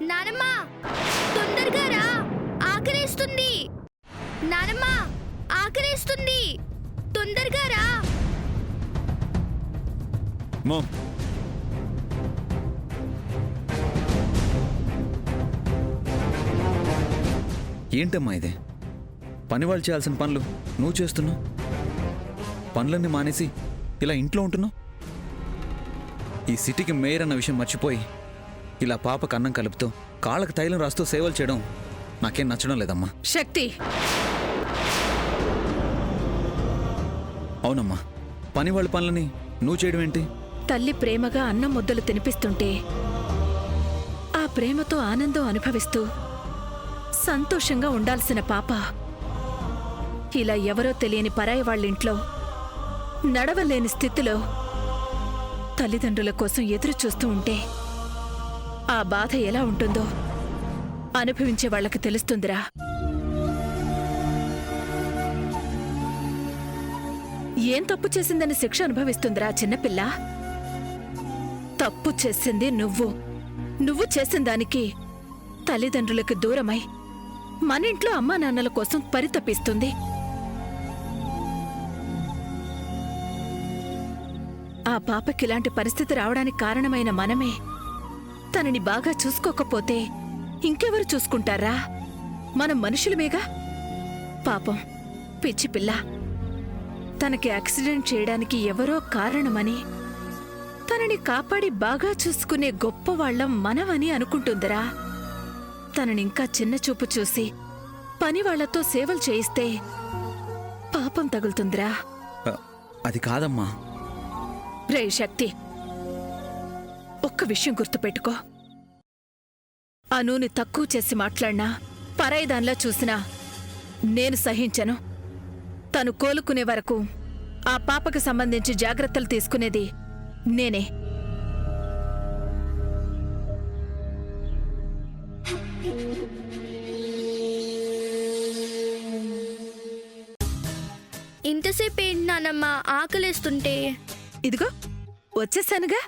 నానమ్మ తొందరగా రా, ఆకలేస్తుంది. నానమ్మ ఆకలేస్తుంది, తొందరగా రా. మామ్, ఏంటమ్మా ఇదే? పని వాళ్ళు చేయాల్సిన పనులు నువ్వు చేస్తున్నావు. పనులన్నీ మానేసి ఇలా ఇంట్లో ఉంటున్నావు. ఈ సిటీకి మేయర్ అన్న విషయం మర్చిపోయి ఇలా పాపకు అన్నం కలుపుతూ కాళ్ళకు తైలం రాస్తూ సేవలు చేయడం నాకేం నచ్చడం లేదమ్మా. శక్తి, అవునమ్మా, పని వాళ్ళ పనులని నువ్వు చేయడం ఏంటి? తల్లి ప్రేమగా అన్నం ముద్దలు తినిపిస్తుంటే ఆ ప్రేమతో ఆనందం అనుభవిస్తూ సంతోషంగా ఉండాల్సిన పాప ఇలా ఎవరో తెలియని పరాయి వాళ్ళింట్లో నడవలేని స్థితిలో తల్లిదండ్రుల కోసం ఎదురు చూస్తూ ఉంటే ఆ బాధ ఎలా ఉంటుందో అనుభవించే వాళ్ళకి తెలుస్తుందిరా. ఏం తప్పు చేసిందని శిక్ష అనుభవిస్తుందిరా చిన్నపిల్ల? తప్పు చేసింది నువ్వు చేసిన దానికి తల్లిదండ్రులకు దూరమై మన ఇంట్లో అమ్మా నాన్నల కోసం పరితపిస్తుంది. ఆ పాపకిలాంటి పరిస్థితి రావడానికి కారణమైన మనమే తనని బాగా చూసుకోకపోతే ఇంకెవరు చూసుకుంటారా? మనం మనుషులమేగా. పాపం పిచ్చి పిల్ల, తనకి యాక్సిడెంట్ చేయడానికి ఎవరో కారణమని తనని కాపాడి బాగా చూసుకునే గొప్పవాళ్లం మనమని అనుకుంటుందిరా. తననింకా చిన్నచూపు చూసి పనివాళ్లతో సేవలు చేయిస్తే పాపం తగులుతుందిరా. అది కాదమ్మా. రే శక్తి, ఒక్క విషయం గుర్తుపెట్టుకో. అనూని తక్కువ చేసి మాట్లాడినా, పరాయిదాన్లా చూసినా నేను సహించను. తను కోలుకునే వరకు ఆ పాపకు సంబంధించి జాగ్రత్తలు తీసుకునేది నేనే. ఇంతసేపు ఏంటి నానమ్మ ఆకలేస్తుంటే? ఇదిగో వచ్చేసానుగా.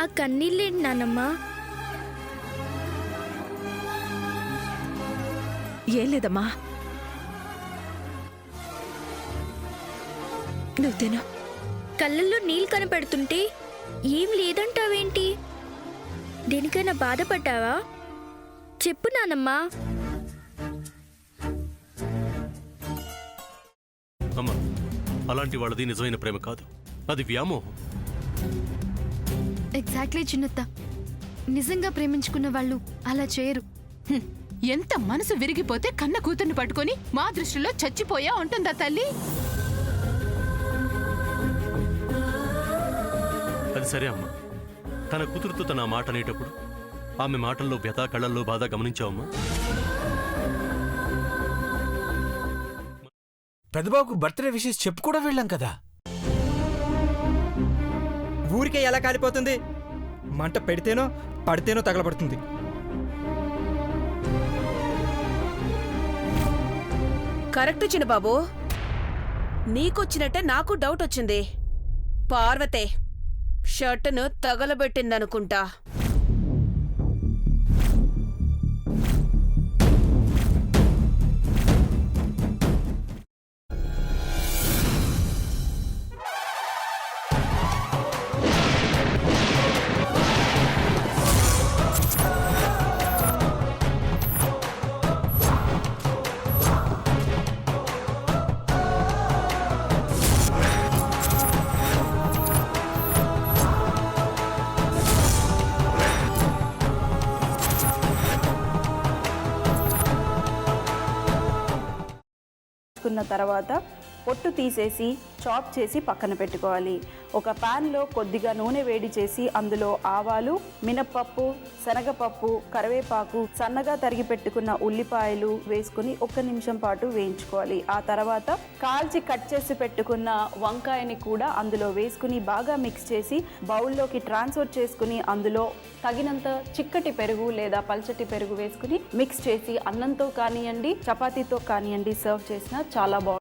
ఆ కన్నీళ్ళేంటి నానమ్మ? ఏం లేదమ్మా, నువ్వు తిను. కళ్ళల్లో నీళ్ళు కనపడుతుంటే ఏం లేదంటావేంటి? దేనికైనా బాధపడ్డావా? చెప్పు నానమ్మా. అమ్మా, అలాంటి వాళ్ళది నిజమైన ప్రేమ కాదు, అది వ్యామోహం. ఎగ్జాక్ట్లీ చిన్నత్త, నిజంగా ప్రేమించుకున్న వాళ్ళు అలా చేయరు. ఎంత మనసు విరిగిపోతే కన్న కూతుర్ని పట్టుకొని మా దృష్టిలో చచ్చిపోయా ఉంటుందా తల్లి? అది సరే అమ్మా, తన కూతురుతో తన మాట అనేటప్పుడు ఆమె మాటల్లో వ్యథ, కళ్ళల్లో బాధ గమనించావమ్మా? పెద్దబాబుకు బర్త్డే విషెస్ చెప్పు కూడా వెళ్ళాం కదా. ఊరికే ఎలా కాలిపోతుంది? మంట పెడితేనో పడితేనో తగలబడుతుంది. కరెక్ట్ చిన్నబాబు, నీకొచ్చినట్టే నాకు డౌట్ వచ్చింది. పార్వతే షర్టును తగలబెట్టిందనుకుంటా. తర్వాత పొట్టు తీసేసి చాప్ చేసి పక్కన పెట్టుకోవాలి. ఒక ప్యాన్లో కొద్దిగా నూనె వేడి చేసి అందులో ఆవాలు, మినప్పప్పు, శనగపప్పు, కరివేపాకు, సన్నగా తరిగి పెట్టుకున్న ఉల్లిపాయలు వేసుకుని 1 నిమిషం పాటు వేయించుకోవాలి. ఆ తర్వాత కాల్చి కట్ చేసి పెట్టుకున్న వంకాయని కూడా అందులో వేసుకుని బాగా మిక్స్ చేసి బౌల్లోకి ట్రాన్స్ఫర్ చేసుకుని అందులో తగినంత చిక్కటి పెరుగు లేదా పల్చటి పెరుగు వేసుకుని మిక్స్ చేసి అన్నంతో కానివ్వండి, చపాతీతో కానివ్వండి సర్వ్ చేసినా చాలా బాగుంటుంది.